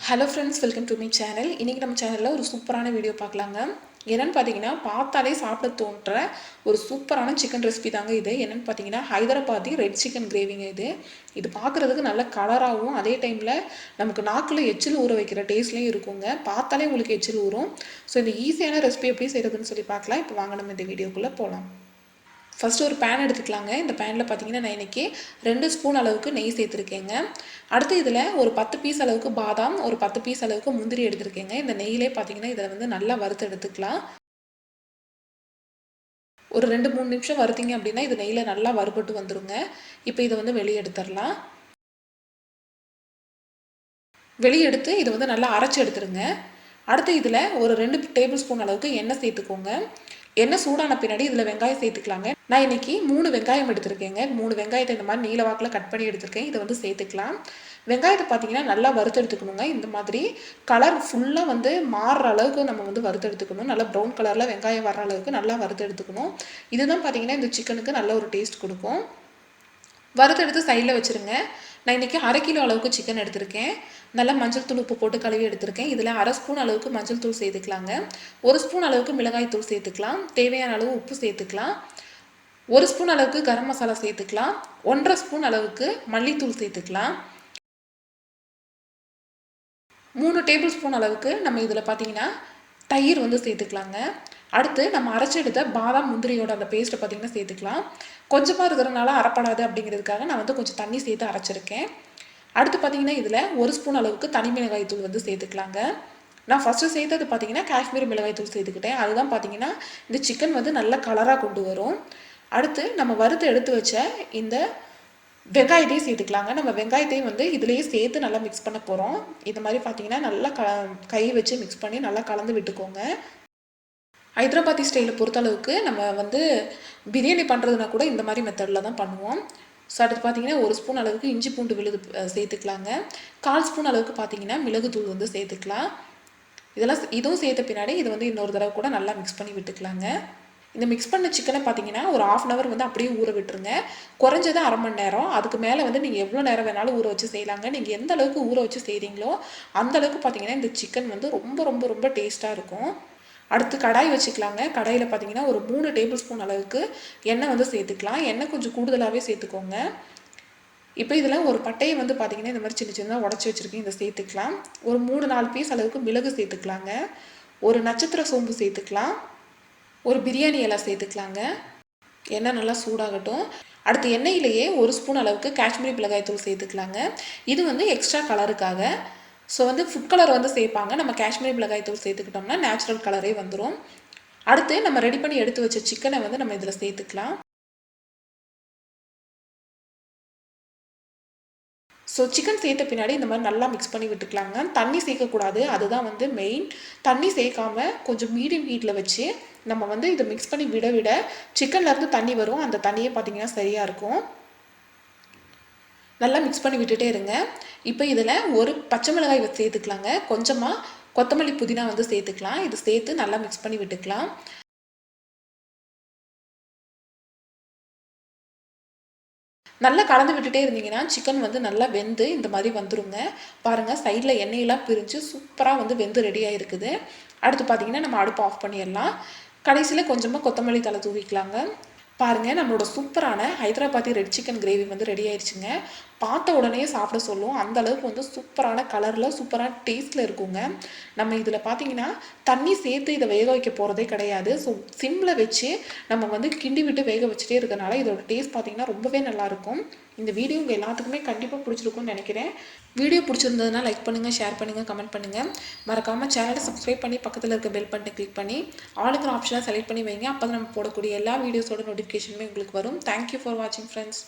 Hello friends, welcome to my channel. இன்றைக்கி நம்ம சேனலில் ஒரு சூப்பரான வீடியோ பார்க்கலாங்க. என்னென்னு பார்த்தீங்கன்னா, பார்த்தாலே சாப்பிட தோன்ற ஒரு சூப்பரான சிக்கன் ரெசிபி தாங்க இது. என்னென்னு பார்த்தீங்கன்னா, ஹைதராபாதி ரெட் சிக்கன் கிரேவிங்க இது. இது பார்க்குறதுக்கு நல்ல கலராகவும், அதே டைமில் நமக்கு நாக்கில் எச்சில் ஊற வைக்கிற டேஸ்ட்லேயும் இருக்குங்க. பார்த்தாலே உங்களுக்கு எச்சில் ஊறும். ஸோ இந்த ஈஸியான ரெசிபி எப்படி செய்கிறதுன்னு சொல்லி பார்க்கலாம். இப்போ வாங்க நம்ம இந்த வீடியோக்குள்ளே போகலாம். ஃபஸ்ட்டு ஒரு பேன் எடுத்துக்கலாங்க. இந்த பேனில் பார்த்தீங்கன்னா நான் இன்றைக்கி 2 ஸ்பூன் அளவுக்கு நெய் சேர்த்துருக்கேங்க. அடுத்து இதில் ஒரு 10 பீஸ் அளவுக்கு பாதாம், ஒரு 10 பீஸ் அளவுக்கு முந்திரி எடுத்துருக்கேங்க. இந்த நெய்யிலே பார்த்தீங்கன்னா இதில் வந்து நல்லா வறுத்து எடுத்துக்கலாம். ஒரு 2-3 நிமிஷம் வறுத்தீங்க அப்படின்னா இது நெய்யில் நல்லா வறுபட்டு வந்துடுங்க. இப்போ இதை வந்து வெளியே எடுத்துடலாம். வெளியே எடுத்து இதை வந்து நல்லா அரைச்சி எடுத்துருங்க. அடுத்து இதில் ஒரு 2 டேபிள் ஸ்பூன் அளவுக்கு எண்ணெய் சேர்த்துக்கோங்க. எண்ணெய் சூடான பின்னாடி இதில் வெங்காயம் சேர்த்துக்கலாங்க. நான் இன்றைக்கி 3 வெங்காயம் எடுத்துருக்கேங்க. 3 வெங்காயத்தை இந்த மாதிரி நீல வாக்கில் கட் பண்ணி எடுத்துருக்கேன். இதை வந்து சேர்த்துக்கலாம். வெங்காயத்தை பார்த்தீங்கன்னா நல்லா வறுத்து எடுத்துக்கணுங்க. இந்த மாதிரி கலர் ஃபுல்லாக வந்து மாறுற அளவுக்கு நம்ம வந்து வறுத்து எடுத்துக்கணும். நல்லா ப்ரௌன் கலரில் வெங்காயம் வர்ற அளவுக்கு நல்லா வறுத்து எடுத்துக்கணும். இதுதான் பார்த்தீங்கன்னா இந்த சிக்கனுக்கு நல்ல ஒரு டேஸ்ட் கொடுக்கும். வறுத்து எடுத்து சைடில் வச்சுருங்க. நான் இன்றைக்கி 1/2 கிலோ அளவுக்கு சிக்கன் எடுத்திருக்கேன். நல்லா மஞ்சள் தூள் உப்பு போட்டு கழுவி எடுத்திருக்கேன். இதில் 1/2 ஸ்பூன் அளவுக்கு மஞ்சள் தூள் சேர்த்துக்கலாங்க. 1 ஸ்பூன் அளவுக்கு மிளகாய் தூள் சேர்த்துக்கலாம். தேவையான அளவு உப்பு சேர்த்துக்கலாம். 1 ஸ்பூன் அளவுக்கு கரம் மசாலா சேர்த்துக்கலாம். 1/2 ஸ்பூன் அளவுக்கு மல்லித்தூள் சேர்த்துக்கலாம். 3 டேபிள் ஸ்பூன் அளவுக்கு நம்ம இதில் பார்த்தீங்கன்னா தயிர் வந்து சேர்த்துக்கலாங்க. அடுத்து நம்ம அரைச்சி எடுத்த பாதாம் முந்திரியோட அந்த பேஸ்ட்டை பார்த்திங்கன்னா சேர்த்துக்கலாம். கொஞ்சமாக இருக்கிறதுனால அரைப்படாது அப்படிங்கிறதுக்காக நான் வந்து கொஞ்சம் தண்ணி சேர்த்து அரைச்சிருக்கேன். அடுத்து பார்த்திங்கன்னா இதில் 1 ஸ்பூன் அளவுக்கு தனி மிளகாய் தூள் வந்து சேர்த்துக்கலாங்க. நான் ஃபஸ்ட்டு சேர்த்தது பார்த்திங்கன்னா காஷ்மீரி மிளகாய் தூள் சேர்த்துக்கிட்டேன். அதுதான் பார்த்திங்கன்னா இந்த சிக்கன் வந்து நல்ல கலராக கொண்டு வரும். அடுத்து நம்ம வறுத்து எடுத்து வச்ச இந்த வெங்காயத்தையும் சேர்த்துக்கலாங்க. நம்ம வெங்காயத்தையும் வந்து இதிலேயே சேர்த்து நல்லா மிக்ஸ் பண்ண போகிறோம். இது மாதிரி பார்த்திங்கன்னா நல்லா கை வச்சு மிக்ஸ் பண்ணி நல்லா கலந்து விட்டுக்கோங்க. ஹைதராபாதி ஸ்டைலை பொறுத்தளவுக்கு நம்ம வந்து பிரியாணி பண்ணுறதுனா கூட இந்த மாதிரி மெத்தடில் தான் பண்ணுவோம். ஸோ அடுத்து பார்த்திங்கன்னா 1 ஸ்பூன் அளவுக்கு இஞ்சி பூண்டு விழுது சேர்த்துக்கலாங்க. 1/4 ஸ்பூன் அளவுக்கு பார்த்திங்கன்னா மிளகுத்தூள் வந்து சேர்த்துக்கலாம். இதுவும் சேர்த்த பின்னாடி இது வந்து இன்னொரு தடவை கூட நல்லா மிக்ஸ் பண்ணி விட்டுக்கலாங்க. இந்த மிக்ஸ் பண்ண சிக்கனை பார்த்தீங்கன்னா ஒரு 1/2 hour வந்து அப்படியே ஊற விட்டுருங்க. குறைஞ்சது 1/2 மணி நேரம். அதுக்கு மேலே வந்து நீங்கள் எவ்வளோ நேரம் வேணாலும் ஊற வச்சு செய்யலாங்க. நீங்கள் எந்த அளவுக்கு ஊற வச்சு செய்கிறீங்களோ அந்தளவுக்கு பார்த்தீங்கன்னா இந்த சிக்கன் வந்து ரொம்ப ரொம்ப ரொம்ப டேஸ்ட்டாக இருக்கும். அடுத்து கடாய் வச்சுக்கலாங்க. கடாயில் பார்த்தீங்கன்னா ஒரு 3 டேபிள் ஸ்பூன் அளவுக்கு எண்ணெய் வந்து சேர்த்துக்கலாம். எண்ணெய் கொஞ்சம் கூடுதலாகவே சேர்த்துக்கோங்க. இப்போ இதில் ஒரு பட்டையை வந்து பார்த்திங்கன்னா இந்த மாதிரி சின்ன சின்னதாக உடச்சி வச்சுருக்கேன். இதை சேர்த்துக்கலாம். ஒரு 3-4 பீஸ் அளவுக்கு மிளகு சேர்த்துக்கலாங்க. ஒரு நட்சத்திர சோம்பு சேர்த்துக்கலாம். ஒரு பிரியாணி இலை சேர்த்துக்கலாங்க. எண்ணெய் நல்லா சூடாகட்டும். அடுத்து எண்ணெயிலேயே 1 ஸ்பூன் அளவுக்கு காஷ்மீரி மிளகாய் தூள் சேர்த்துக்கலாங்க. இது வந்து எக்ஸ்ட்ரா கலருக்காக. ஸோ வந்து ஃபுட் கலர் வந்து சேர்ப்பாங்க. நம்ம காஷ்மீரி மிளகாய் தூள் சேர்த்துக்கிட்டோம்னா நேச்சுரல் கலரே வந்துடும். அடுத்து நம்ம ரெடி பண்ணி எடுத்து வச்ச சிக்கனை வந்து நம்ம இதில் சேர்த்துக்கலாம். ஸோ சிக்கன் சேர்த்த பின்னாடி இந்த மாதிரி நல்லா மிக்ஸ் பண்ணி விட்டுக்கலாங்க. தண்ணி சேர்க்கக்கூடாது, அதுதான் வந்து மெயின். தண்ணி சேர்க்காமல் கொஞ்சம் மீடியம் ஹீட்டில் வச்சு நம்ம வந்து இதை மிக்ஸ் பண்ணி விட விட சிக்கன்லேருந்து தண்ணி வரும். அந்த தண்ணியே பார்த்திங்கன்னா சரியாக இருக்கும். நல்லா மிக்ஸ் பண்ணி விட்டுட்டே இருங்க. இப்போ இதில் ஒரு பச்சை மிளகாய் சேர்த்துக்கலாங்க. கொஞ்சமாக கொத்தமல்லி புதினா வந்து சேர்த்துக்கலாம். இது சேர்த்து நல்லா மிக்ஸ் பண்ணி விட்டுக்கலாம். நல்லா கலந்து விட்டுட்டே இருந்தீங்கன்னா சிக்கன் வந்து நல்லா வெந்து இந்த மாதிரி வந்துருங்க. பாருங்கள், சைடில் எண்ணெயெல்லாம் பிரிஞ்சு சூப்பராக வந்து வெந்து ரெடியாக இருக்குது. அடுத்து பார்த்திங்கன்னா நம்ம அடுப்பு ஆஃப் பண்ணிடலாம். கடைசியில் கொஞ்சமாக கொத்தமல்லி தழை தூவிக்கலாங்க. பாருங்கள், நம்மளோட சூப்பரான ஹைதராபாதி ரெட் சிக்கன் கிரேவி வந்து ரெடி ஆயிடுச்சுங்க. பார்த்த உடனே சாப்பிட சொல்லும். அந்தளவுக்கு வந்து சூப்பரான கலரில் சூப்பரான டேஸ்ட்டில் இருக்குங்க. நம்ம இதில் பார்த்தீங்கன்னா தண்ணி சேர்த்து இதை வேக வைக்க போகிறதே கிடையாது. ஸோ சிம்மில் வச்சு நம்ம வந்து கிண்டி விட்டு வேக வச்சுட்டே இருக்கிறனால இதோட டேஸ்ட் பார்த்திங்கன்னா ரொம்பவே நல்லாயிருக்கும். இந்த வீடியோ உங்கள் எல்லாத்துக்குமே கண்டிப்பாக பிடிச்சிருக்கும்னு நினைக்கிறேன். வீடியோ பிடிச்சிருந்ததுன்னா லைக் பண்ணுங்கள், ஷேர் பண்ணுங்கள், கமெண்ட் பண்ணுங்கள். மறக்காமல் சேனலை சப்ஸ்கிரைப் பண்ணி பக்கத்தில் இருக்க பெல் பட்டனை கிளிக் பண்ணி ஆளுங்கிற ஆப்ஷனை செலக்ட் பண்ணி வைங்க. அப்போ தான் நம்ம போடக்கூடிய எல்லா வீடியோஸோட நோட்டிஃபிகேஷனுமே உங்களுக்கு வரும். தேங்க்யூ ஃபார் வாட்சிங் ஃப்ரெண்ட்ஸ்.